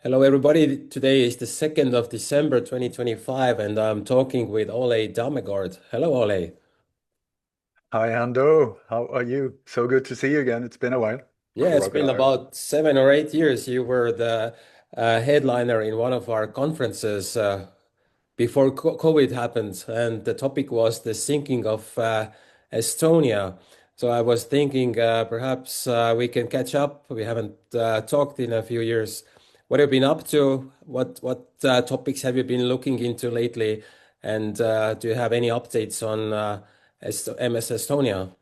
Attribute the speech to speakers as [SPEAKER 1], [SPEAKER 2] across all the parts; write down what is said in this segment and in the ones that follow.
[SPEAKER 1] Hello, everybody. Today is the 2nd of December 2025, and I'm talking with Ole Dammegård. Hello, Ole.
[SPEAKER 2] Hi, Ando. How are you? So good to see you again. It's been a while.
[SPEAKER 1] Yeah, it's been
[SPEAKER 2] Crocodile.
[SPEAKER 1] about 7 or 8 years. You were the headliner in one of our conferences before COVID happened, and the topic was the sinking of Estonia. So I was thinking perhaps we can catch up. We haven't talked in a few years. What have you been up to? What topics have you been looking into lately? And do you have any updates on MS Estonia?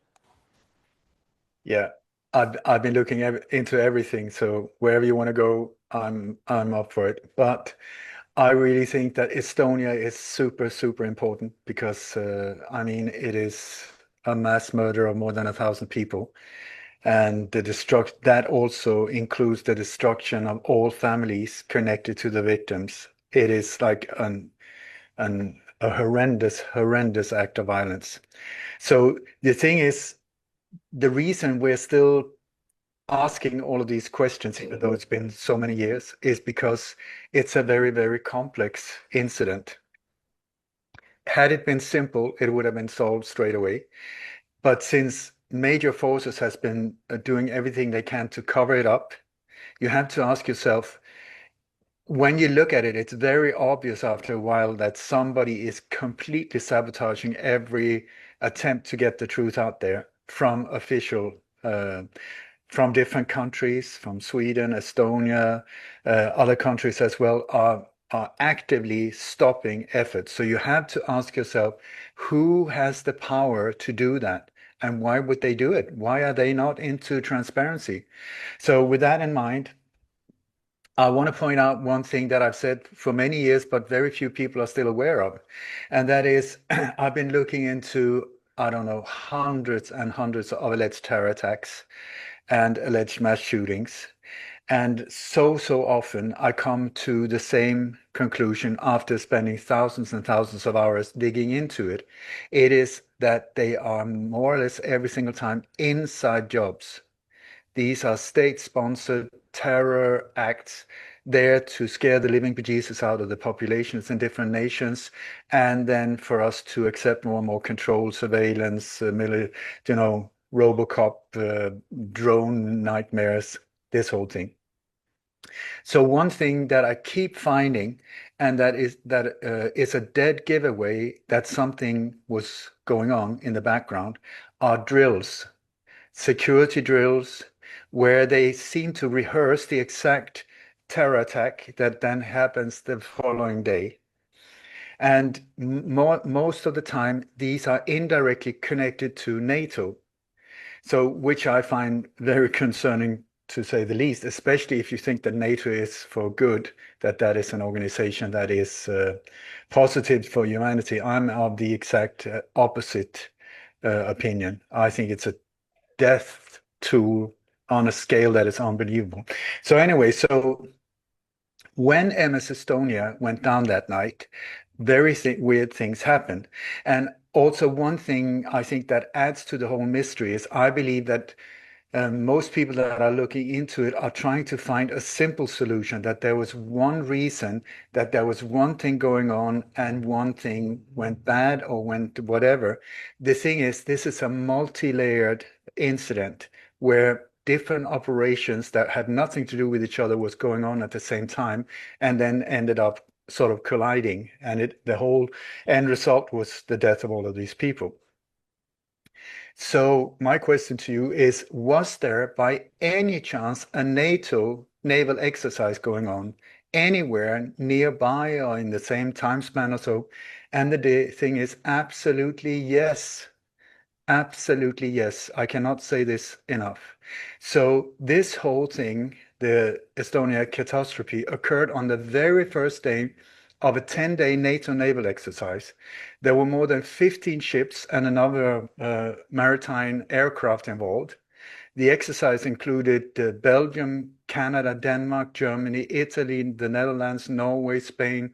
[SPEAKER 2] Yeah, I've been looking into everything. So wherever you want to go, I'm up for it. But I really think that Estonia is super important because I mean it is a mass murder of more than 1,000 people, and the destruct that also includes the destruction of all families connected to the victims. It is like a horrendous act of violence. So the thing is, the reason we're still asking all of these questions, even though it's been so many years, is because it's a very complex incident. Had it been simple, it would have been solved straight away. But since major forces has been doing everything they can to cover it up, you have to ask yourself, when you look at it, it's very obvious after a while that somebody is completely sabotaging every attempt to get the truth out there from official, from different countries, from Sweden, Estonia, other countries as well, are actively stopping efforts. So you have to ask yourself, who has the power to do that? And why would they do it? Why are they not into transparency? So with that in mind, I want to point out one thing that I've said for many years, but very few people are still aware of. And that is, I've been looking into, I don't know, hundreds and hundreds of alleged terror attacks and alleged mass shootings. And so often I come to the same conclusion after spending thousands and thousands of hours digging into it. It is that they are more or less every single time inside jobs. These are state-sponsored terror acts there to scare the living bejesus out of the populations in different nations, and then for us to accept more and more control, surveillance, Robocop, drone nightmares, this whole thing. So one thing that I keep finding, and that is a dead giveaway that something was going on in the background, are drills, security drills, where they seem to rehearse the exact terror attack that then happens the following day. And most of the time, these are indirectly connected to NATO. So, which I find very concerning to say the least, especially if you think that NATO is for good, that that is an organization that is positive for humanity. I'm of the exact opposite opinion. I think it's a death tool on a scale that is unbelievable. So anyway, so when MS Estonia went down that night, very weird things happened. And also one thing I think that adds to the whole mystery is I believe that most people that are looking into it are trying to find a simple solution, that there was one reason, that there was one thing going on and one thing went bad or went whatever. The thing is, this is a multi-layered incident where different operations that had nothing to do with each other was going on at the same time and then ended up sort of colliding. And the whole end result was the death of all of these people. So my question to you is, was there by any chance a NATO naval exercise going on anywhere nearby or in the same time span or so? And the thing is absolutely yes. Absolutely yes. I cannot say this enough. So this whole thing, the Estonia catastrophe, occurred on the very first day of a 10-day NATO naval exercise. There were more than 15 ships and another maritime aircraft involved. The exercise included Belgium, Canada, Denmark, Germany, Italy, the Netherlands, Norway, Spain,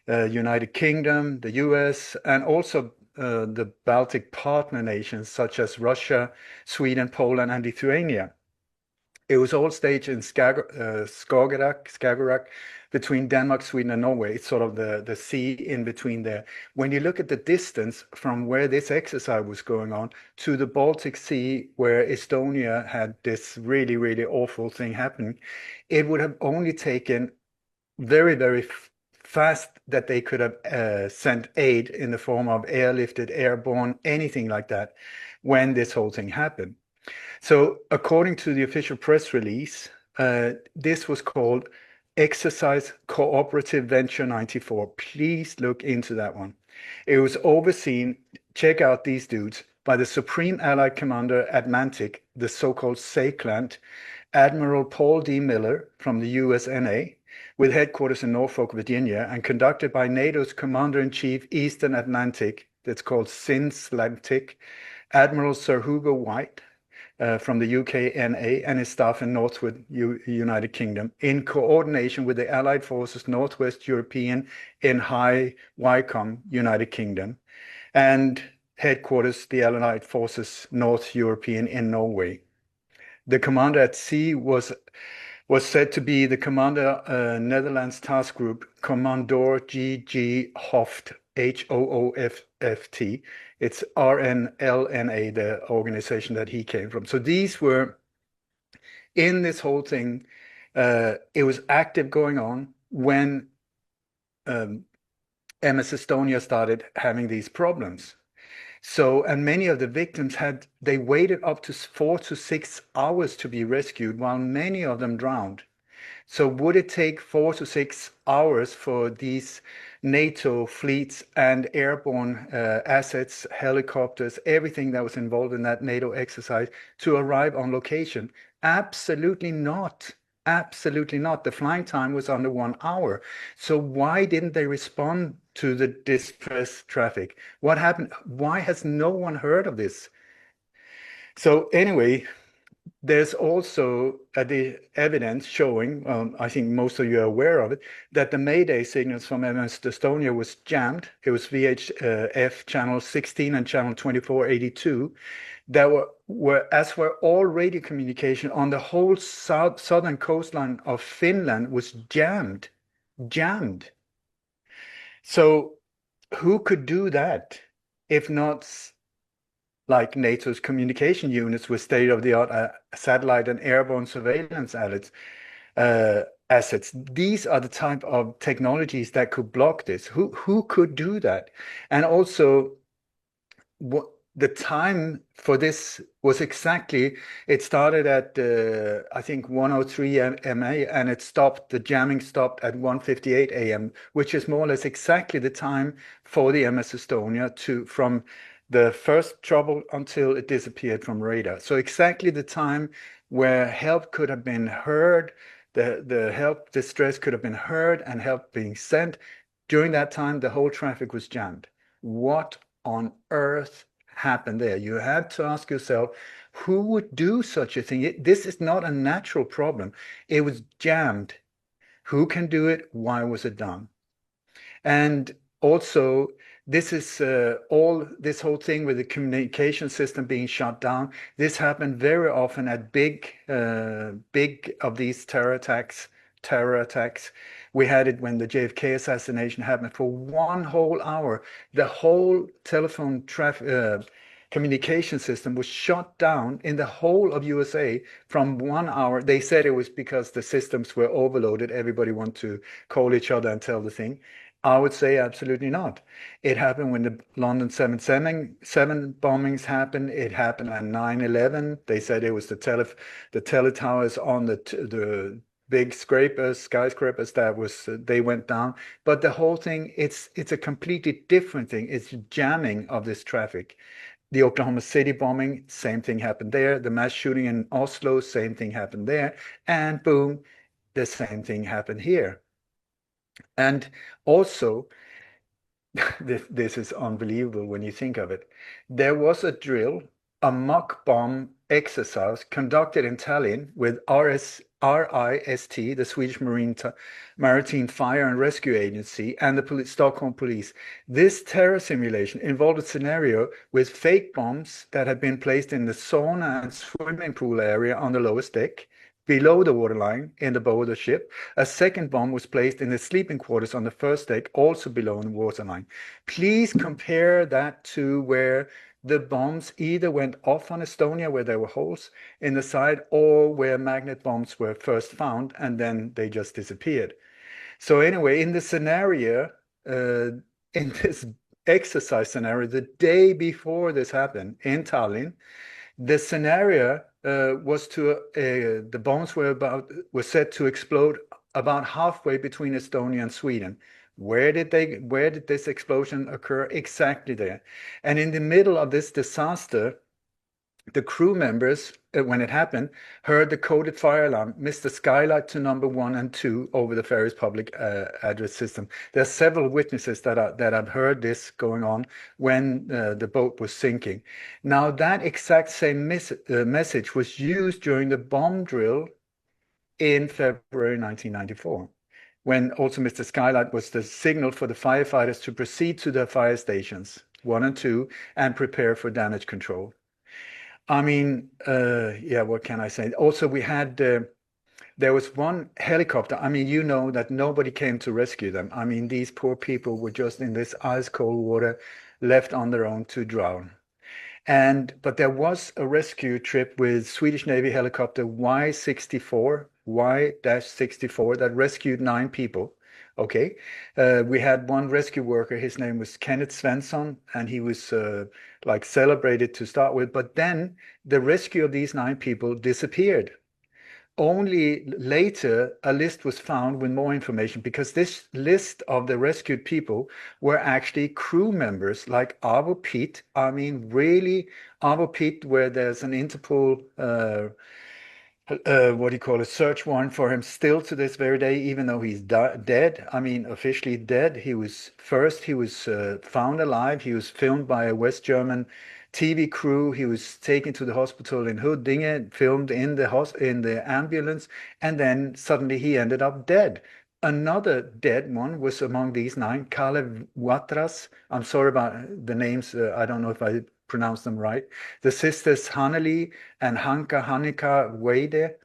[SPEAKER 2] United Kingdom, the US, and also the Baltic partner nations such as Russia, Sweden, Poland, and Lithuania. It was all staged in Skagerrak, between Denmark, Sweden, and Norway. It's sort of the sea in between there. When you look at the distance from where this exercise was going on to the Baltic Sea, where Estonia had this really, really awful thing happening, it would have only taken very, very fast that they could have sent aid in the form of airlifted, airborne, anything like that when this whole thing happened. So according to the official press release, this was called Exercise Cooperative Venture 94. Please look into that one. It was overseen, check out these dudes, by the Supreme Allied Commander Atlantic, the so-called SACLANT, Admiral Paul D. Miller from the USNA, with headquarters in Norfolk, Virginia, and conducted by NATO's Commander-in-Chief Eastern Atlantic, that's called SINSLANTIC, Admiral Sir Hugo White, from the UKNA and his staff in Northwest United Kingdom, in coordination with the Allied Forces Northwest European in High Wycombe, United Kingdom, and headquarters the Allied Forces North European in Norway. The commander at sea was said to be the commander Netherlands Task Group, Commandor G.G. Hoft, Hooft. It's RNLNA, the organization that he came from. So these were in this whole thing. It was active going on when MS Estonia started having these problems. So, and many of the victims they waited up to 4 to 6 hours to be rescued, while many of them drowned. So would it take 4 to 6 hours for these NATO fleets and airborne assets, helicopters, everything that was involved in that NATO exercise to arrive on location? Absolutely not. Absolutely not. The flying time was under 1 hour. So why didn't they respond to the distress traffic? What happened? Why has no one heard of this? So anyway, there's also the evidence showing, I think most of you are aware of it, that the Mayday signals from MS Estonia was jammed. It was VHF channel 16 and channel 2482 that were all radio communication on the whole southern coastline of Finland was jammed. So who could do that if not like NATO's communication units with state-of-the-art satellite and airborne surveillance assets? These are the type of technologies that could block this. Who could do that? And also, the time for this was exactly, it started at, I think, 1:03 MA, and the jamming stopped at 1:58 AM, which is more or less exactly the time for the MS Estonia from the first trouble until it disappeared from radar. So exactly the time where help could have been heard, the help distress could have been heard and help being sent. During that time, the whole traffic was jammed. What on earth happened there? You have to ask yourself, who would do such a thing? This is not a natural problem. It was jammed. Who can do it? Why was it done? And also, this is this whole thing with the communication system being shut down. This happened very often at big of these terror attacks. We had it when the JFK assassination happened. For 1 whole hour, the whole telephone communication system was shut down in the whole of USA from 1 hour. They said it was because the systems were overloaded. Everybody wanted to call each other and tell the thing. I would say absolutely not. It happened when the London 7 bombings happened. It happened at 9/11. They said it was the teletowers on the big skyscrapers they went down. But the whole thing, it's a completely different thing. It's jamming of this traffic. The Oklahoma City bombing, same thing happened there. The mass shooting in Oslo, same thing happened there. And boom, the same thing happened here. And also, this is unbelievable when you think of it. There was a drill, a mock bomb exercise conducted in Tallinn with RIST, the Swedish Maritime Fire and Rescue Agency, and the Stockholm police. This terror simulation involved a scenario with fake bombs that had been placed in the sauna and swimming pool area on the lowest deck. below the waterline in the bow of the ship. A second bomb was placed in the sleeping quarters on the first deck, also below the waterline. Please compare that to where the bombs either went off on Estonia, where there were holes in the side, or where magnet bombs were first found and then they just disappeared. So anyway, in the scenario, in this exercise scenario, the day before this happened in Tallinn, the scenario was the bombs were set to explode about halfway between Estonia and Sweden. Where did this explosion occur? Exactly there. And in the middle of this disaster, the crew members, when it happened, heard the coded fire alarm, missed the skylight to number 1 and 2 over the ferry's public address system. There are several witnesses that have heard this going on when the boat was sinking. Now, that exact same message was used during the bomb drill in February 1994, when also Mr. Skylight was the signal for the firefighters to proceed to their fire stations, 1 and 2, and prepare for damage control. I mean, yeah, what can I say? Also, we had, there was one helicopter. I mean, you know that nobody came to rescue them. I mean, these poor people were just in this ice cold water, left on their own to drown. But there was a rescue trip with Swedish Navy helicopter Y-64 that rescued 9 people. Okay, we had one rescue worker. His name was Kenneth Svensson, and he was like celebrated to start with. But then the rescue of these 9 people disappeared. Only later a list was found with more information, because this list of the rescued people were actually crew members like Avo Pete. I mean, really, Avo Pete, where there's an Interpol what do you call it, search warrant for him still to this very day, even though he's dead. I mean, officially dead. He was found alive. He was filmed by a West German TV crew. He was taken to the hospital in Huddinge, filmed in the ambulance, and then suddenly he ended up dead. Another dead one was among these 9, Kalle Watras. I'm sorry about the names. I don't know if I pronounce them right. The sisters Hanneli and Hanka Hannika Weide.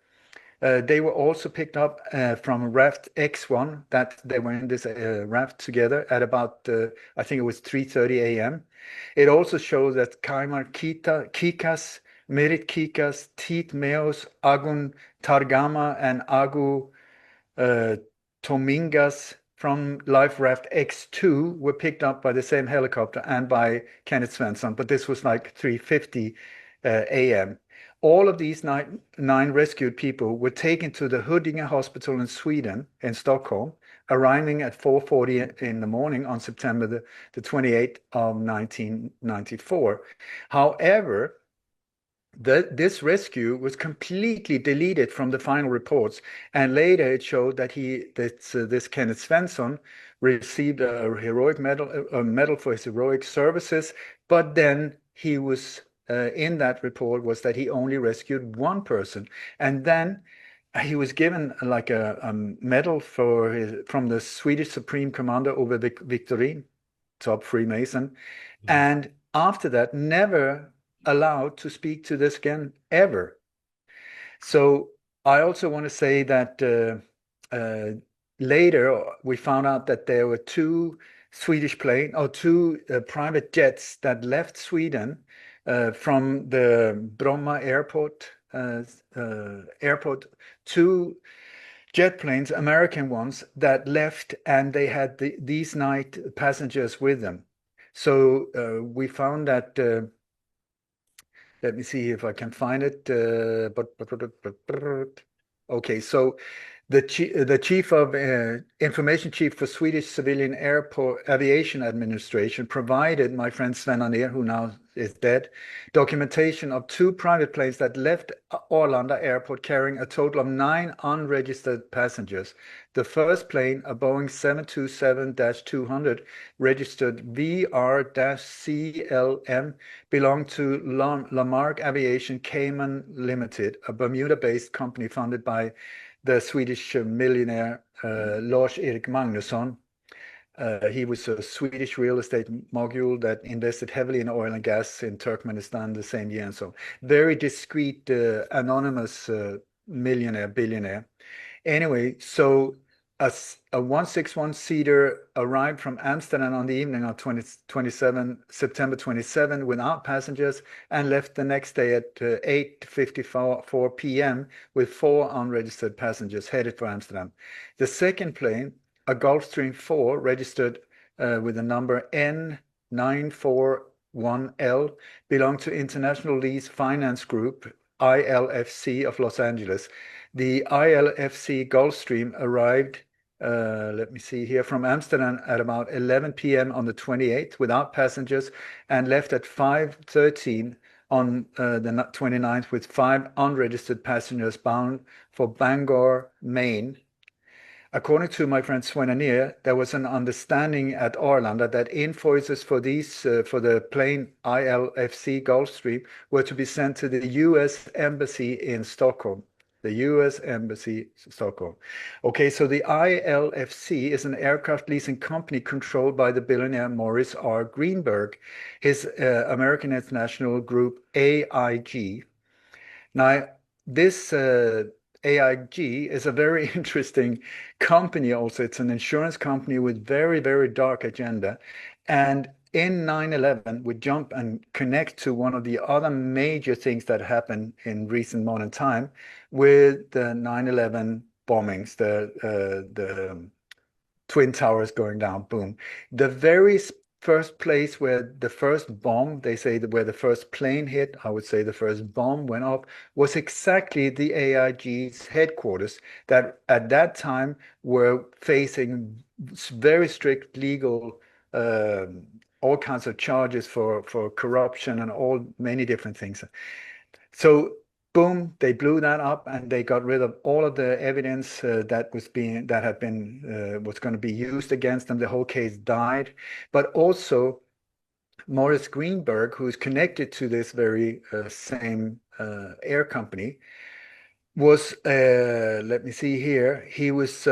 [SPEAKER 2] They were also picked up from raft X1, that they were in this raft together at about, I think it was 3:30 a.m. It also shows that Kaimar Kikas, Merit Kikas, Tit Meos, Agun Targama, and Agu Tomingas from life raft X2 were picked up by the same helicopter and by Kenneth Svensson, but this was like 3:50 a.m. All of these 9 rescued people were taken to the Huddinge Hospital in Sweden, in Stockholm, arriving at 4:40 in the morning on September the 28th of 1994. However, this rescue was completely deleted from the final reports, and later it showed that this Kenneth Svensson received a heroic medal for his heroic services, but then he was in that report was that he only rescued 1 person, and then he was given like a medal from the Swedish Supreme Commander over Victorin, top Freemason, and after that never allowed to speak to this again ever. So I also want to say that later we found out that there were 2 private jets that left Sweden from the Bromma airport, 2 jet planes, American ones, that left, and they had these 9 passengers with them. So we found that. Let me see if I can find it. Okay, so the chief of information chief for Swedish Civilian Airport Aviation Administration provided my friend Sven Anér, who now is dead, documentation of 2 private planes that left Arlanda Airport carrying a total of 9 unregistered passengers. The first plane, a Boeing 727-200, registered VR-CLM, belonged to Lamarck Aviation Cayman Limited, a Bermuda-based company founded by the Swedish millionaire Lars-Erik Magnusson. He was a Swedish real estate mogul that invested heavily in oil and gas in Turkmenistan the same year. And so very discreet, anonymous millionaire, billionaire. Anyway, so a 161-seater arrived from Amsterdam on the evening of September 27 without passengers and left the next day at 8:54 p.m. with 4 unregistered passengers headed for Amsterdam. The second plane, a Gulfstream 4, registered with the number N941L, belonged to International Lease Finance Group, ILFC of Los Angeles. The ILFC Gulfstream arrived, let me see here, from Amsterdam at about 11 p.m. on the 28th without passengers and left at 5:13 on the 29th with 5 unregistered passengers bound for Bangor, Maine. According to my friend Svenanir, there was an understanding at Arlanda that invoices for the plane ILFC Gulfstream were to be sent to the U.S. Embassy in Stockholm. The U.S. Embassy, Stockholm. Okay, so the ILFC is an aircraft leasing company controlled by the billionaire Morris R. Greenberg, his American International Group AIG. Now, this AIG is a very interesting company also. It's an insurance company with very, very dark agenda. And in 9/11, we jump and connect to one of the other major things that happened in recent modern time with the 9/11 bombings, the Twin Towers going down, boom. The very first place where the first bomb, they say that where the first plane hit, I would say the first bomb went off, was exactly the AIG's headquarters that at that time were facing very strict legal all kinds of charges for corruption and many different things. So boom, they blew that up and they got rid of all of the evidence was going to be used against them. The whole case died. But also Morris Greenberg, who is connected to this very same air company, was let me see here. He was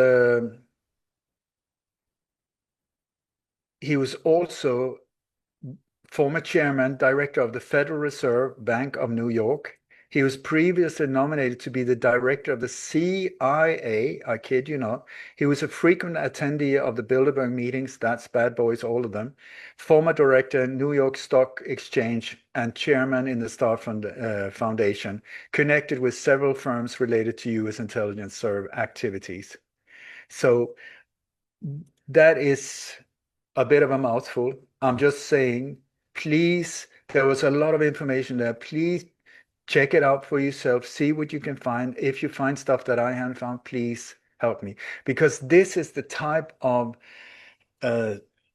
[SPEAKER 2] also former chairman, director of the Federal Reserve Bank of New York. He was previously nominated to be the director of the CIA, I kid you not. He was a frequent attendee of the Bilderberg meetings, that's bad boys, all of them. Former director, New York Stock Exchange, and chairman in the Star Foundation, connected with several firms related to U.S. intelligence service activities. So that is a bit of a mouthful. I'm just saying, please, there was a lot of information there. Please check it out for yourself. See what you can find. If you find stuff that I haven't found, please help me. Because this is the type of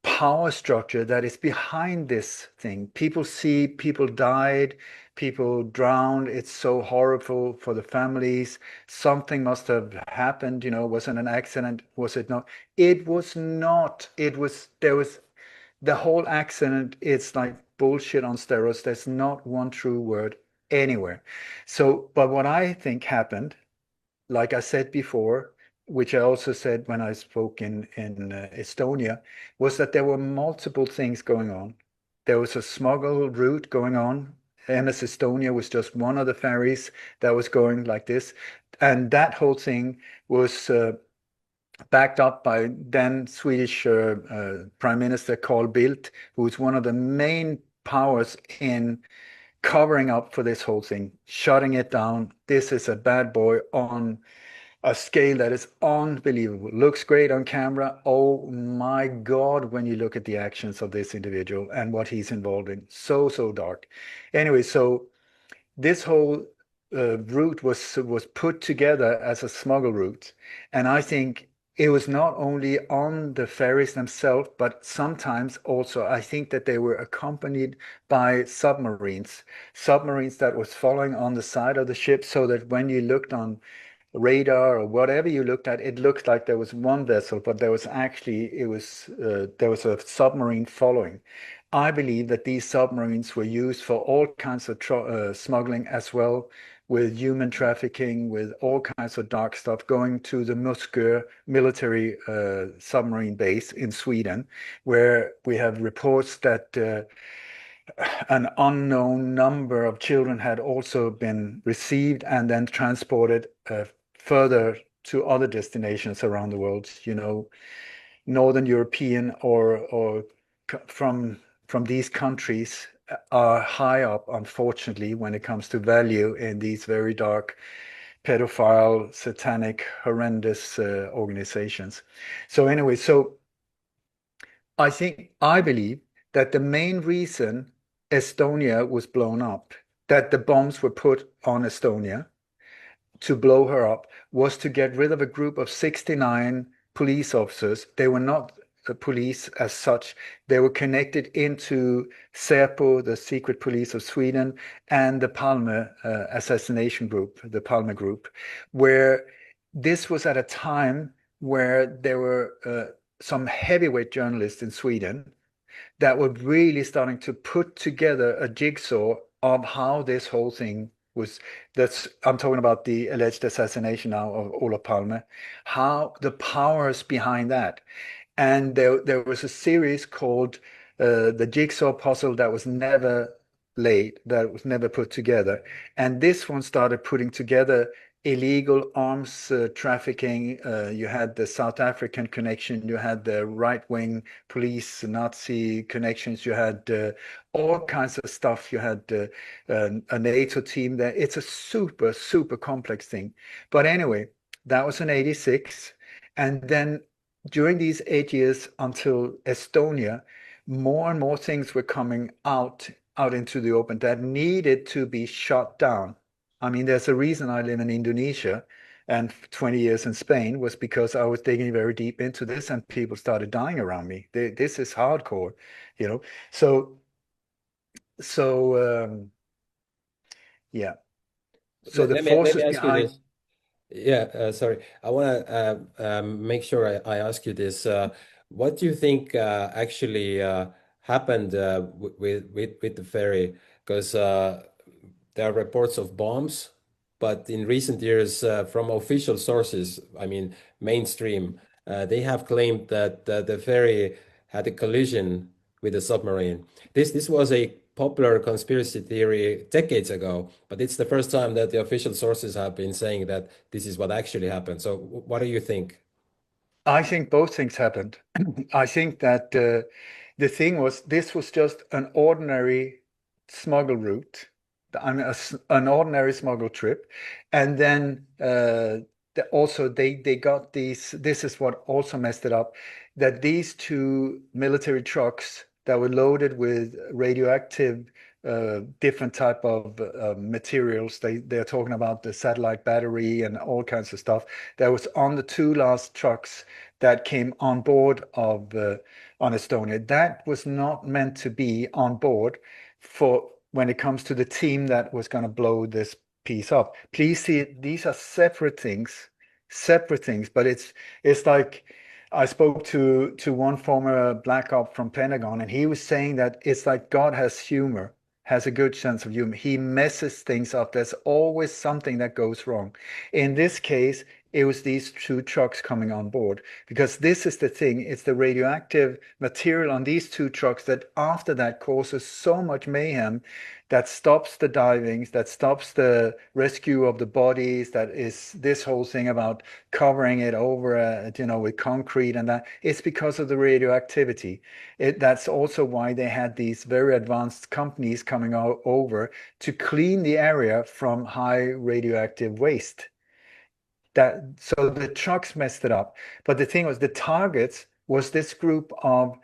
[SPEAKER 2] power structure that is behind this thing. People see people died, people drowned. It's so horrible for the families. Something must have happened, was it an accident? Was it not? It was not. The whole accident, it's like bullshit on steroids. There's not one true word anywhere. So, but what I think happened, like I said before, which I also said when I spoke in Estonia, was that there were multiple things going on. There was a smuggle route going on. MS Estonia was just one of the ferries that was going like this. And that whole thing was backed up by then Swedish Prime Minister Carl Bildt, who was one of the main powers in covering up for this whole thing, shutting it down. This is a bad boy on a scale that is unbelievable. Looks great on camera. Oh my God, when you look at the actions of this individual and what he's involved in. So, so dark. Anyway, so this whole route was put together as a smuggle route. And I think it was not only on the ferries themselves, but sometimes also I think that they were accompanied by submarines that was following on the side of the ship, so that when you looked on radar or whatever you looked at, it looked like there was one vessel, but there was actually there was a submarine following. I believe that these submarines were used for all kinds of smuggling as well, with human trafficking, with all kinds of dark stuff, going to the Muskö military submarine base in Sweden, where we have reports that an unknown number of children had also been received and then transported further to other destinations around the world, Northern European or from these countries are high up, unfortunately, when it comes to value in these very dark, pedophile, satanic, horrendous organizations. So anyway, I believe that the main reason Estonia was blown up, that the bombs were put on Estonia to blow her up, was to get rid of a group of 69 police officers. They were not police as such. They were connected into Säpo, the secret police of Sweden, and the Palme assassination group, the Palme group, where this was at a time where there were some heavyweight journalists in Sweden that were really starting to put together a jigsaw of how this whole thing was. I'm talking about the alleged assassination now of Olof Palme, how the powers behind that. And there was a series called The Jigsaw Puzzle that was never laid, that was never put together. And this one started putting together illegal arms trafficking. You had the South African connection, you had the right-wing police, Nazi connections, you had all kinds of stuff. You had a NATO team there. It's a super, super complex thing. But anyway, that was in 86. And then during these 8 years until Estonia, more and more things were coming out into the open that needed to be shut down. I mean, there's a reason I live in Indonesia and 20 years in Spain was because I was digging very deep into this and people started dying around me. This is hardcore, you know. So yeah. So the
[SPEAKER 1] Let me
[SPEAKER 2] forces
[SPEAKER 1] ask you
[SPEAKER 2] behind.
[SPEAKER 1] this. Yeah, sorry. I want to make sure I ask you this. What do you think actually happened with the ferry? Because there are reports of bombs, but in recent years, from official sources, I mean mainstream, they have claimed that the ferry had a collision with a submarine. This was a popular conspiracy theory decades ago, but it's the first time that the official sources have been saying that this is what actually happened. So, what do you think?
[SPEAKER 2] I think both things happened. I think that the thing was, this was just an ordinary smuggle route. I mean, an ordinary smuggle trip. And then also they got these, this is what also messed it up, that these two military trucks that were loaded with radioactive different type of materials. They're talking about the satellite battery and all kinds of stuff that was on the two last trucks that came on board of on Estonia. That was not meant to be on board for when it comes to the team that was going to blow this piece up. Please see, these are separate things, but it's like I spoke to one former black op from Pentagon, and he was saying that it's like God has humor, has a good sense of humor. He messes things up. There's always something that goes wrong. In this case, it was these two trucks coming on board because this is the thing. It's the radioactive material on these two trucks that after that causes so much mayhem that stops the divings, that stops the rescue of the bodies, that is this whole thing about covering it over, with concrete and that. It's because of the radioactivity. That's also why they had these very advanced companies coming over to clean the area from high radioactive waste. So the trucks messed it up. But the thing was, the targets was this group of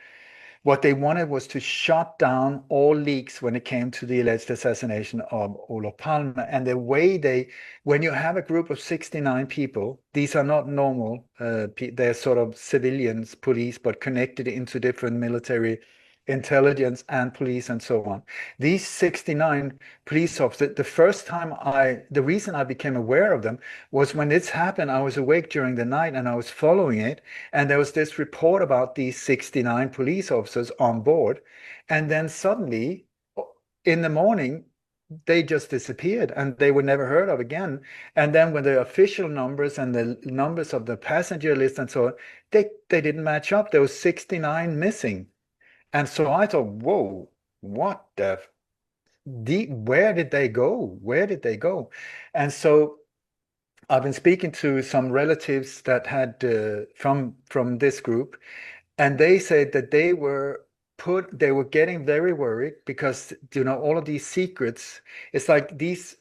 [SPEAKER 2] what they wanted was to shut down all leaks when it came to the alleged assassination of Olof Palme. And the way when you have a group of 69 people, these are not normal, they're sort of civilians, police, but connected into different military intelligence and police and so on. These 69 police officers, the reason I became aware of them was when this happened, I was awake during the night and I was following it. And there was this report about these 69 police officers on board. And then suddenly in the morning, they just disappeared and they were never heard of again. And then when the official numbers and the numbers of the passenger list and so on, they didn't match up. There was 69 missing. And so I thought, whoa, what where did they go? Where did they go? And so I've been speaking to some relatives that had from this group, and they said that they were getting very worried because all of these secrets. It's like these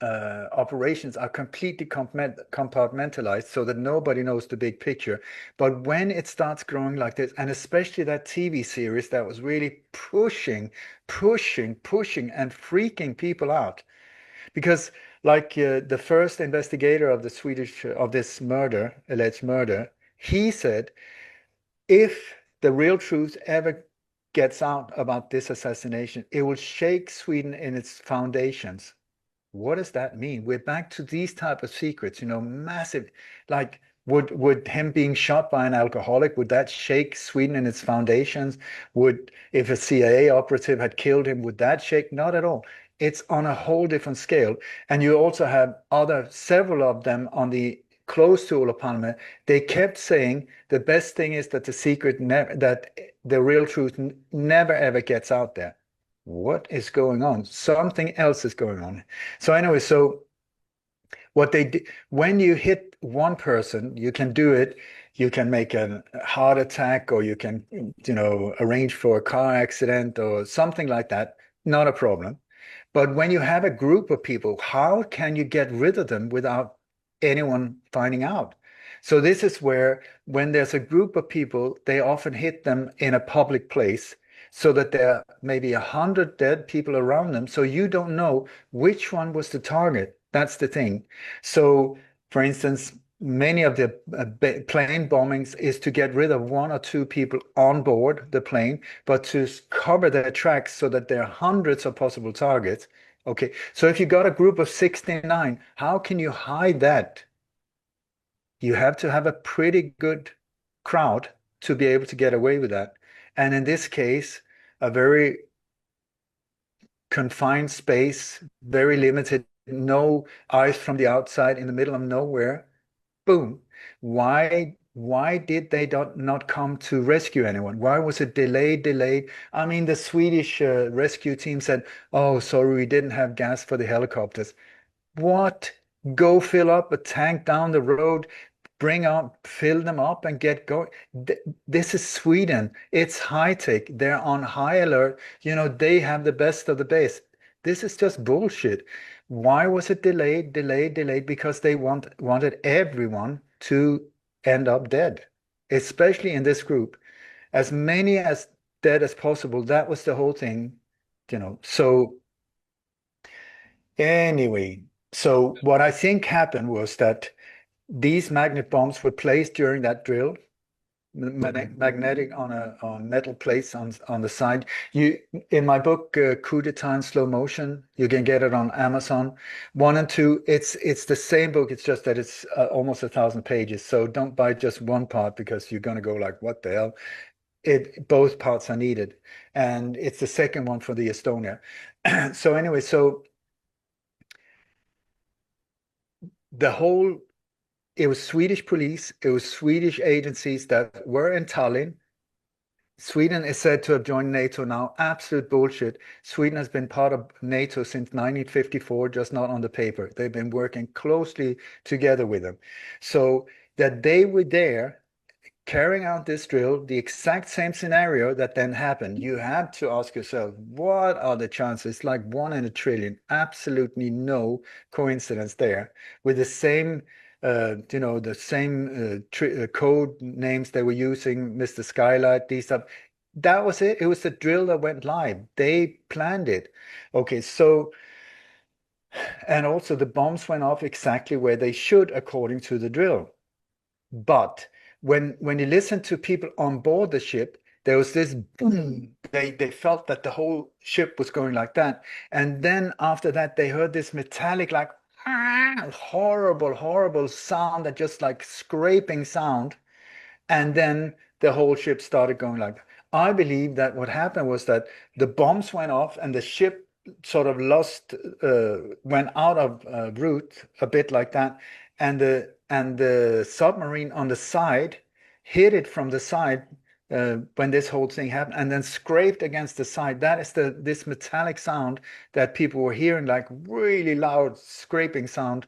[SPEAKER 2] operations are completely compartmentalized so that nobody knows the big picture. But when it starts growing like this, and especially that TV series that was really pushing, and freaking people out, because like the first investigator of the Swedish of this alleged murder, he said if the real truth ever gets out about this assassination, it will shake Sweden in its foundations. What does that mean? We're back to these type of secrets, massive, like would him being shot by an alcoholic, would that shake Sweden in its foundations? If a CIA operative had killed him, would that shake? Not at all. It's on a whole different scale. And you also have several of them on the close to Olof Palme. They kept saying the best thing is that that the real truth never ever gets out there. What is going on? Something else is going on. So anyway, what they did, when you hit one person, you can do it. You can make a heart attack, or you can, arrange for a car accident or something like that. Not a problem. But when you have a group of people, how can you get rid of them without anyone finding out? So this is where, when there's a group of people, they often hit them in a public place, so that there are maybe 100 dead people around them. So you don't know which one was the target. That's the thing. So, for instance, many of the plane bombings is to get rid of one or two people on board the plane, but to cover their tracks so that there are hundreds of possible targets. Okay, so if you got a group of 69, how can you hide that? You have to have a pretty good crowd to be able to get away with that. And in this case, a very confined space, very limited, no eyes from the outside, in the middle of nowhere. Boom. Why did they not come to rescue anyone? Why was it delayed? I mean, the Swedish rescue team said, "Oh, sorry, we didn't have gas for the helicopters." What? Go fill up a tank down the road, fill them up and get going. This is Sweden. It's high tech. They're on high alert. They have the best of the best. This is just bullshit. Why was it delayed? Because they wanted everyone to end up dead, especially in this group. As many as dead as possible. That was the whole thing, So anyway, so what I think happened was that these magnet bombs were placed during that drill, magnetic on metal plates on the side. In my book Coup d'etat in slow motion, you can get it on Amazon. 1 and 2, it's the same book. It's just that it's almost 1,000 pages. So don't buy just one part, because you're gonna go like, what the hell? Both parts are needed, and it's the second one for the Estonia. So anyway, it was Swedish police, it was Swedish agencies that were in Tallinn. Sweden is said to have joined NATO now. Absolute bullshit. Sweden has been part of NATO since 1954, just not on the paper. They've been working closely together with them. So that they were there carrying out this drill, the exact same scenario that then happened. You have to ask yourself, what are the chances? Like 1 in a trillion. Absolutely no coincidence there. With the same the same code names they were using, Mr. Skylight, these stuff. That was it. It was the drill that went live. They planned it. Okay, so, and also the bombs went off exactly where they should, according to the drill. But when you listen to people on board the ship, there was this boom. They felt that the whole ship was going like that. And then after that, they heard this metallic, like, horrible sound, that just like scraping sound. And then the whole ship started going like that. I believe that what happened was that the bombs went off and the ship sort of went out of route a bit like that. And the submarine on the side hit it from the side, when this whole thing happened, and then scraped against the side. That is this metallic sound that people were hearing, like really loud scraping sound.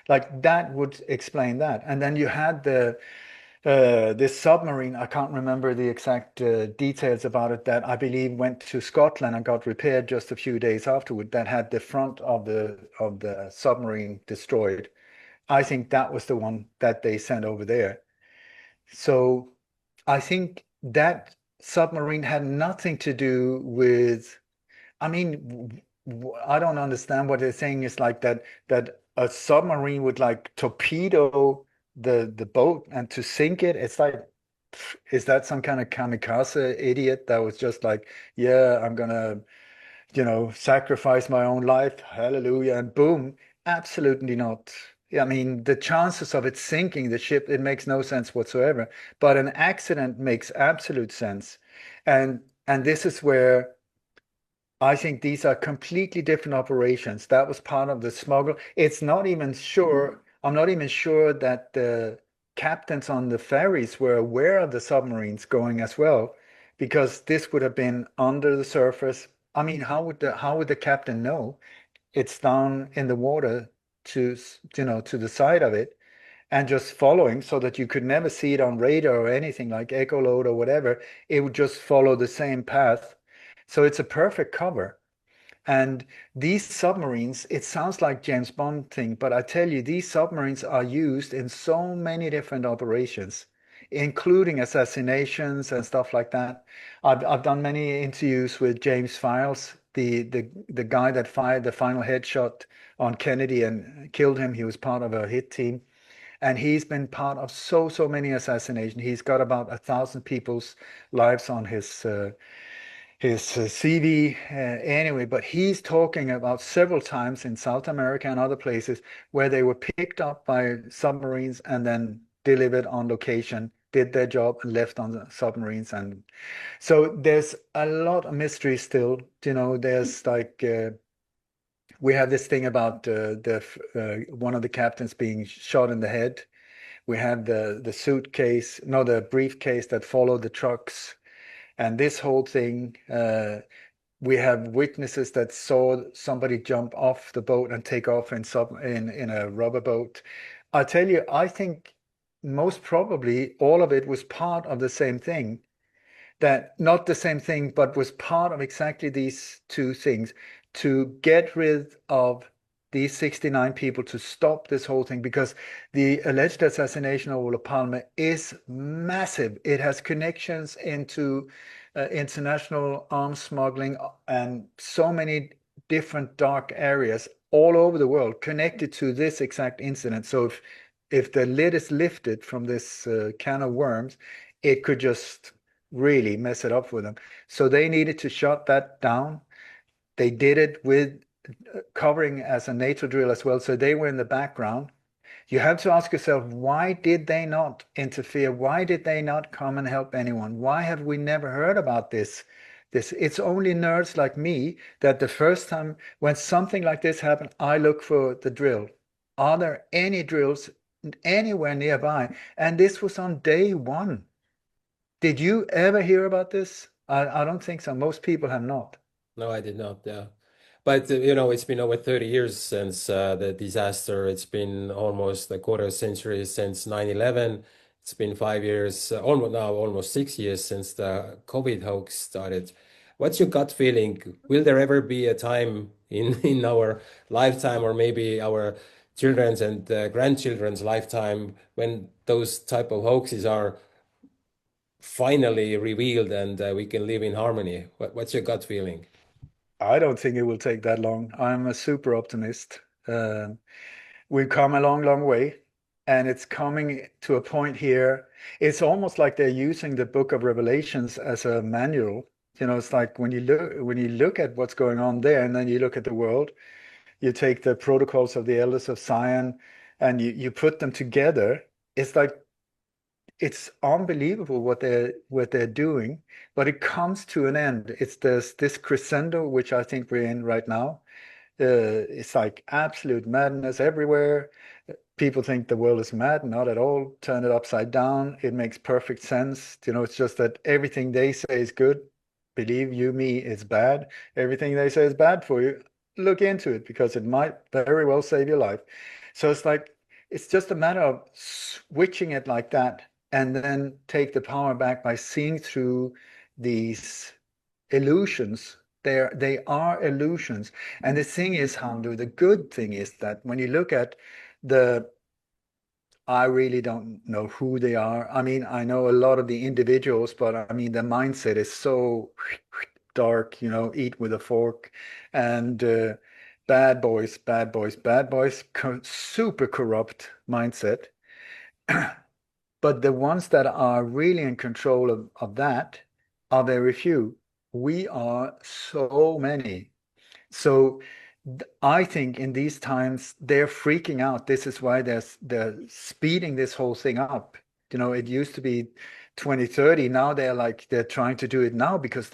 [SPEAKER 2] Like that would explain that. And then you had this submarine. I can't remember the exact details about it. That I believe went to Scotland and got repaired just a few days afterward. That had the front of the submarine destroyed. I think that was the one that they sent over there. So I think that submarine had nothing to do with, I mean, I don't understand what they're saying is like that a submarine would like torpedo the boat and to sink it. It's like, is that some kind of kamikaze idiot that was just like, yeah, I'm gonna, sacrifice my own life, hallelujah, and boom. Absolutely not. I mean, the chances of it sinking the ship, it makes no sense whatsoever. But an accident makes absolute sense. And this is where I think these are completely different operations. That was part of the smuggle. I'm not even sure that the captains on the ferries were aware of the submarines going as well, because this would have been under the surface. I mean, how would the captain know? It's down in the water to the side of it and just following so that you could never see it on radar or anything like echolot or whatever. It would just follow the same path. So it's a perfect cover. And these submarines, it sounds like James Bond thing, but I tell you, these submarines are used in so many different operations, including assassinations and stuff like that. I've done many interviews with James Files, the guy that fired the final headshot on Kennedy and killed him. He was part of a hit team. And he's been part of so many assassinations. He's got about 1,000 people's lives on his CV anyway, but he's talking about several times in South America and other places where they were picked up by submarines and then delivered on location, did their job and left on the submarines. And so there's a lot of mystery still. There's like we have this thing about the one of the captains being shot in the head. We have the suitcase, no, the briefcase that followed the trucks. And this whole thing, we have witnesses that saw somebody jump off the boat and take off in a rubber boat. I tell you, I think most probably all of it was part of the same thing. That not the same thing, but was part of exactly these two things to get rid of these 69 people, to stop this whole thing, because the alleged assassination of Olof Palme is massive. It has connections into international arms smuggling and so many different dark areas all over the world connected to this exact incident. So if the lid is lifted from this can of worms, it could just really mess it up for them. So they needed to shut that down. They did it with covering as a NATO drill as well. So they were in the background. You have to ask yourself, why did they not interfere? Why did they not come and help anyone? Why have we never heard about this? It's only nerds like me that the first time when something like this happened, I look for the drill. Are there any drills anywhere nearby? And this was on day one. Did you ever hear about this? I don't think so. Most people have not.
[SPEAKER 1] No, I did not. Yeah. But it's been over 30 years since the disaster. It's been almost a quarter century since 9/11. It's been 5 years, almost 6 years since the COVID hoax started. What's your gut feeling? Will there ever be a time in in our lifetime, or maybe our children's and grandchildren's lifetime, when those type of hoaxes are finally revealed and we can live in harmony? What's your gut feeling?
[SPEAKER 2] I don't think it will take that long. I'm a super optimist. We've come a long, long way, and it's coming to a point here. It's almost like they're using the Book of Revelations as a manual. It's like when you look at what's going on there, and then you look at the world, you take the protocols of the elders of Zion, and you put them together. It's like it's unbelievable what they're doing, but it comes to an end. It's this crescendo which I think we're in right now. It's like absolute madness everywhere. people think the world is mad. Not at all. Turn it upside down. It makes perfect sense. It's just that everything they say is good. Believe you me, it's bad. Everything they say is bad for you. Look into it because it might very well save your life. So it's like, it's just a matter of switching it like that and then take the power back by seeing through these illusions. They are illusions. And the thing is, Hamdu, the good thing is that when you look at the I really don't know who they are. I mean, I know a lot of the individuals, but I mean, the mindset is so dark, eat with a fork. And bad boys, bad boys, bad boys, super corrupt mindset. But the ones that are really in control of that are very few. We are so many. So I think in these times they're freaking out. This is why they're speeding this whole thing up. It used to be 2030. Now they're trying to do it now because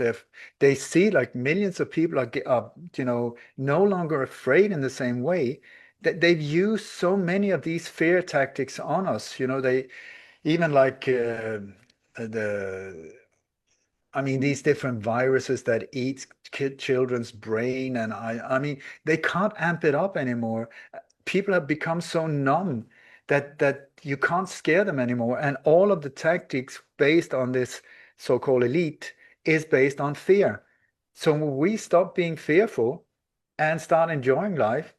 [SPEAKER 2] they see like millions of people are no longer afraid in the same way. That they've used so many of these fear tactics on us. They even like the I mean, these different viruses that eat children's brain, and I mean, they can't amp it up anymore. People have become so numb that you can't scare them anymore. And all of the tactics based on this so-called elite is based on fear. So when we stop being fearful and start enjoying life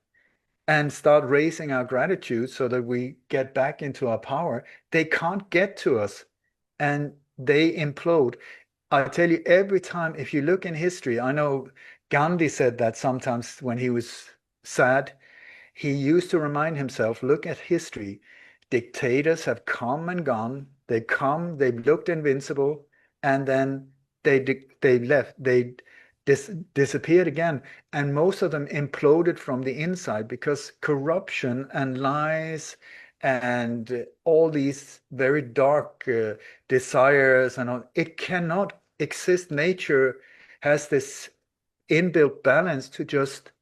[SPEAKER 2] and start raising our gratitude so that we get back into our power, they can't get to us and they implode. I tell you, every time, if you look in history, I know Gandhi said that sometimes when he was sad, he used to remind himself, look at history. Dictators have come and gone. They come, they looked invincible, and then they left. They disappeared again. And most of them imploded from the inside because corruption and lies and all these very dark desires and all, it cannot exist. Nature has this inbuilt balance to just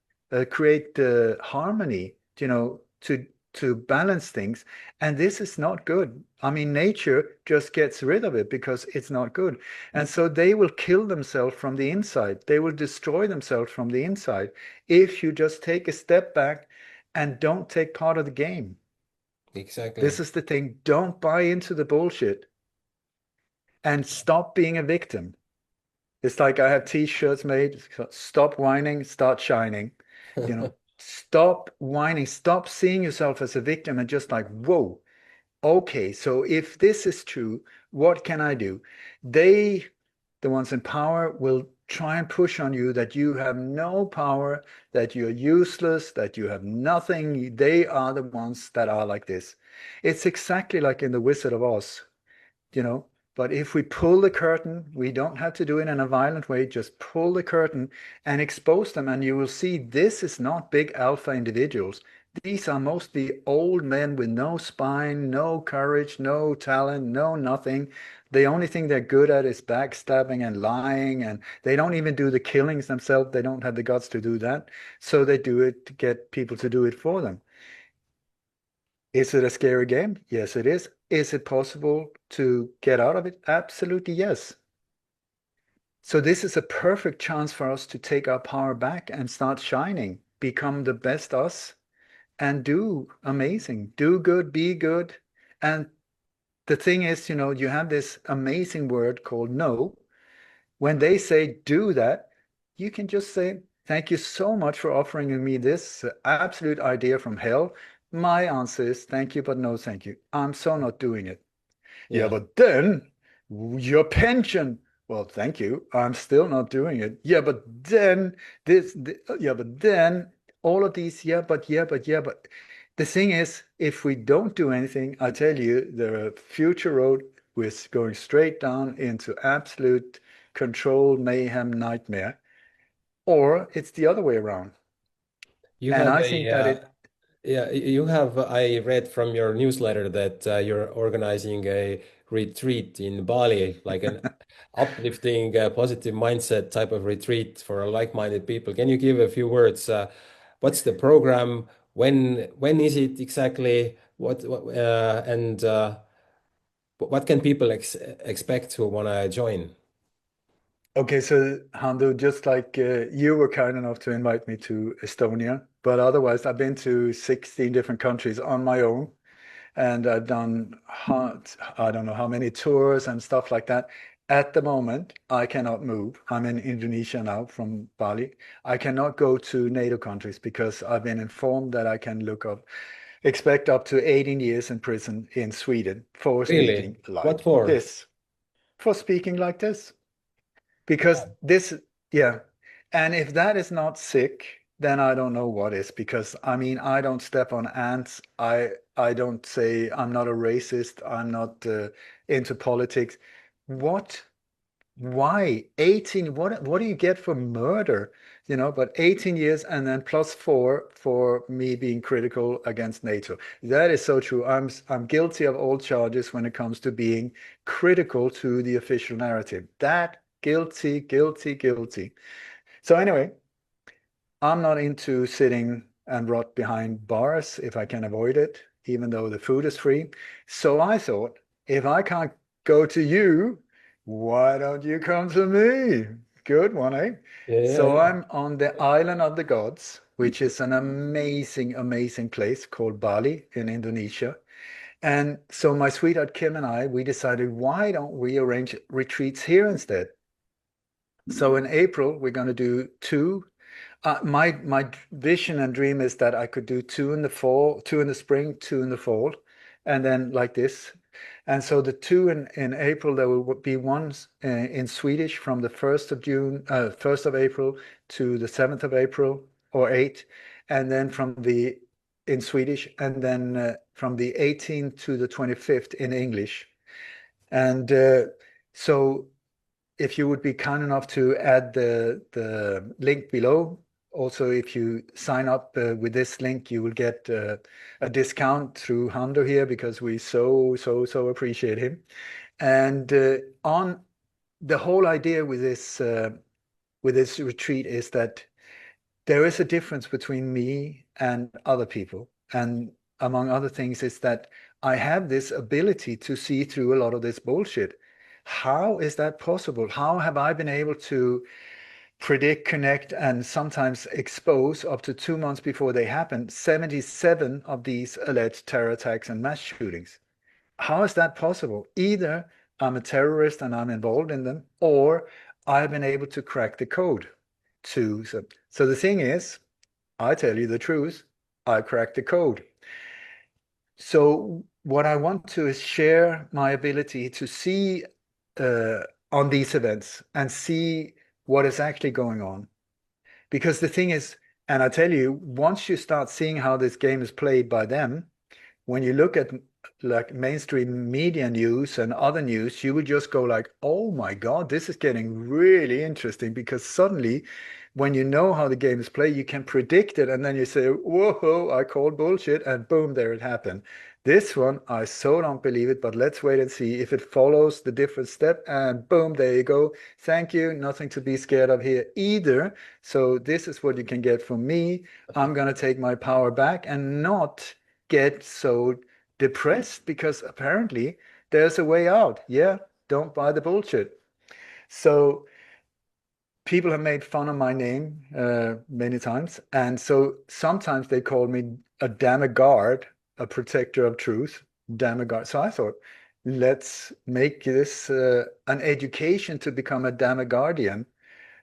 [SPEAKER 2] create harmony, to balance things. And this is not good. I mean, nature just gets rid of it because it's not good. And so they will kill themselves from the inside. They will destroy themselves from the inside if you just take a step back and don't take part of the game.
[SPEAKER 1] Exactly.
[SPEAKER 2] This is the thing. Don't buy into the bullshit and stop being a victim. It's like I have t-shirts made. Stop whining, start shining. Stop whining, stop seeing yourself as a victim and just like, whoa, okay, so if this is true, what can I do? They, the ones in power, will try and push on you that you have no power, that you're useless, that you have nothing. They are the ones that are like this. It's exactly like in The Wizard of Oz, you know. But if we pull the curtain, we don't have to do it in a violent way, just pull the curtain and expose them, and you will see this is not big alpha individuals. These are mostly old men with no spine, no courage, no talent, no nothing. The only thing they're good at is backstabbing and lying, and they don't even do the killings themselves. They don't have the guts to do that. So they do it to get people to do it for them. Is it a scary game? Yes, it is. Is it possible to get out of it? Absolutely, yes. So this is a perfect chance for us to take our power back and start shining, become the best us, and do amazing, do good, be good. And the thing is, you have this amazing word called no. When they say do that, you can just say, thank you so much for offering me this absolute idea from hell. My answer is thank you, but no thank you. I'm so not doing it. Yeah,
[SPEAKER 1] Yeah.
[SPEAKER 2] but then your pension. Well, thank you. I'm still not doing it. Yeah, but then yeah, but then all of these, yeah, but yeah, but yeah, but the thing is, if we don't do anything, I tell you, the future road is going straight down into absolute control, mayhem, nightmare, or it's the other way around.
[SPEAKER 1] You
[SPEAKER 2] And
[SPEAKER 1] have
[SPEAKER 2] I
[SPEAKER 1] a
[SPEAKER 2] think that
[SPEAKER 1] yeah, you have I read from your newsletter that you're organizing a retreat in Bali, like an uplifting, positive mindset type of retreat for like-minded people. Can you give a few words? What's the program? When is it exactly? What can people expect who want to join?
[SPEAKER 2] Okay, so Hando, just like you were kind enough to invite me to Estonia, but otherwise I've been to 16 different countries on my own, and I've done I don't know how many tours and stuff like that. At the moment, I cannot move. I'm in Indonesia now from Bali. I cannot go to NATO countries because I've been informed that I can expect up to 18 years in prison in Sweden for
[SPEAKER 1] Really?
[SPEAKER 2] speaking
[SPEAKER 1] What
[SPEAKER 2] like
[SPEAKER 1] for?
[SPEAKER 2] this. For speaking like this. Because this, yeah. And if that is not sick, then I don't know what is. Because I mean, I don't step on ants. I don't say I'm not a racist. I'm not into politics. What? Why? 18, what do you get for murder? But 18 years and then +4 for me being critical against NATO. That is so true. I'm guilty of all charges when it comes to being critical to the official narrative. That guilty, guilty, guilty. So anyway, I'm not into sitting and rot behind bars if I can avoid it, even though the food is free. So I thought, if I can't go to you, why don't you come to me? Good one, eh?
[SPEAKER 1] Yeah, yeah,
[SPEAKER 2] So
[SPEAKER 1] yeah.
[SPEAKER 2] I'm on the island of the gods, which is an amazing, amazing place called Bali in Indonesia. And so my sweetheart Kim and I, we decided, why don't we arrange retreats here instead? So in April, we're going to do two. My vision and dream is that I could do two in the fall, two in the spring, two in the fall, and then like this. And so the two in April, there will be one in Swedish from the 1st of June, 1st of April to the 7th of April or 8th, and then in Swedish, and then from the 18th to the 25th in English. And so if you would be kind enough to add the link below. Also, if you sign up with this link, you will get a discount through Hando here because we so appreciate him. And on the whole idea with this retreat is that there is a difference between me and other people. And among other things, is that I have this ability to see through a lot of this bullshit. How is that possible? How have I been able to predict, connect, and sometimes expose up to 2 months before they happen 77 of these alleged terror attacks and mass shootings? How is that possible? Either I'm a terrorist and I'm involved in them, or I've been able to crack the code to. So the thing is, I tell you the truth, I cracked the code. So what I want to is share my ability to see uh, on these events and see what is actually going on. Because the thing is, and I tell you, once you start seeing how this game is played by them, when you look at like mainstream media news and other news, you would just go like, oh my God, this is getting really interesting because suddenly when you know how the game is played, you can predict it and then you say, whoa, I called bullshit and boom, there it happened. This one, I so don't believe it, but let's wait and see if it follows the different step and boom, there you go. Thank you. Nothing to be scared of here either. So this is what you can get from me. I'm going to take my power back and not get so depressed because apparently there's a way out. Yeah, don't buy the bullshit. So people have made fun of my name many times, and so sometimes they call me a Dammegård, a protector of truth, Dammegård. So I thought, let's make this an education to become a Dammegårdian,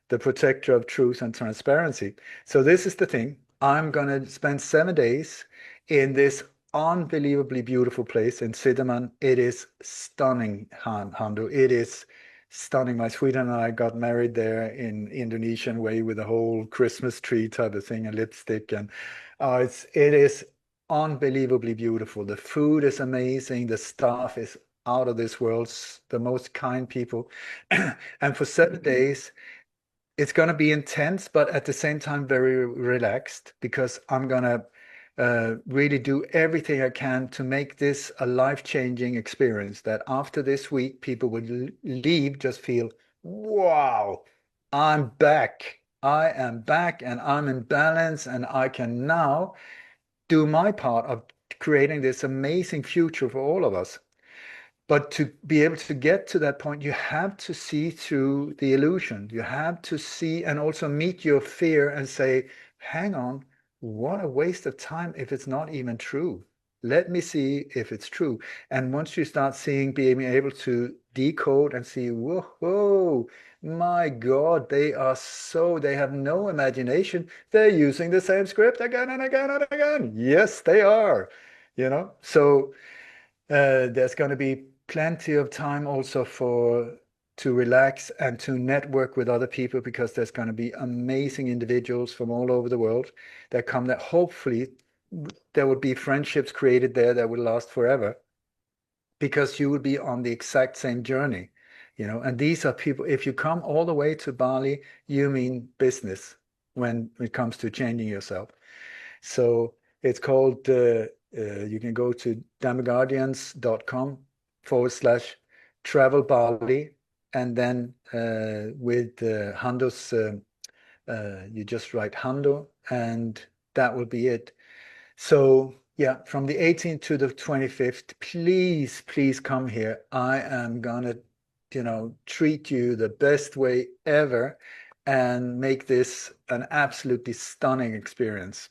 [SPEAKER 2] the protector of truth and transparency. So this is the thing. I'm going to spend 7 days in this unbelievably beautiful place in Sidaman. It is stunning, Hando. It is stunning. My sweetheart and I got married there in Indonesian way with a whole Christmas tree type of thing and lipstick. And it is unbelievably beautiful. The food is amazing. The staff is out of this world, the most kind people. And for 7 days, it's going to be intense, but at the same time, very relaxed because I'm going to really do everything I can to make this a life-changing experience. That after this week, people would leave, just feel, wow, I'm back. I am back and I'm in balance and I can now do my part of creating this amazing future for all of us. But to be able to get to that point, you have to see through the illusion. You have to see and also meet your fear and say, hang on, what a waste of time if it's not even true. Let me see if it's true. And once you start seeing, being able to decode and see, whoa, my God, they have no imagination. They're using the same script again and again and again. Yes, they are, So there's going to be plenty of time also to relax and to network with other people, because there's going to be amazing individuals from all over the world that come, that hopefully there will be friendships created there that will last forever, because you will be on the exact same journey, and these are people, if you come all the way to Bali, you mean business when it comes to changing yourself. So it's called, you can go to dammegårdians.com/travel Bali, and then with Hando's, you just write Hando, and that will be it. So yeah, from the 18th to the 25th, please come here. I am gonna, treat you the best way ever and make this an absolutely stunning experience.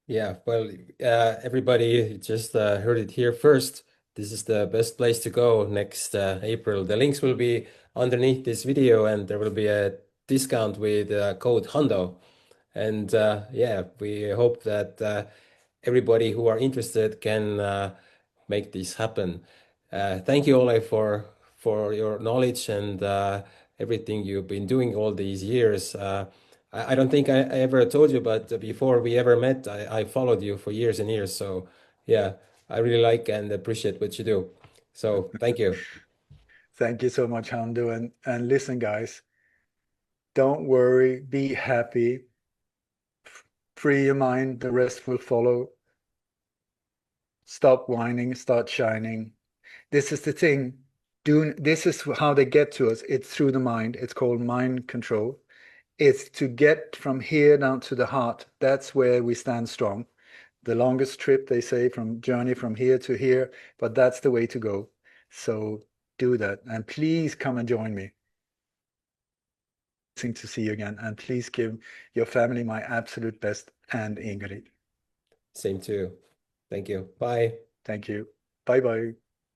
[SPEAKER 1] Yeah, well, everybody just heard it here first. This is the best place to go next April. The links will be underneath this video, and there will be a discount with code HUNDO. And yeah, we hope that everybody who are interested can make this happen. Thank you, Ole, for your knowledge and everything you've been doing all these years. I don't think I ever told you, but before we ever met, I followed you for years and years. So yeah, I really like and appreciate what you do. So thank you.
[SPEAKER 2] Thank you so much, Hando. And listen, guys, don't worry, be happy, free your mind, the rest will follow. Stop whining, start shining. This is the thing. This is how they get to us. It's through the mind. It's called mind control. It's to get from here down to the heart. That's where we stand strong. The longest trip, they say, from journey from here to here, but that's the way to go. So do that. And please come and join me. To see you again. And please give your family my absolute best, and Ingrid.
[SPEAKER 1] Same too. Thank you. Bye.
[SPEAKER 2] Thank you. Bye bye.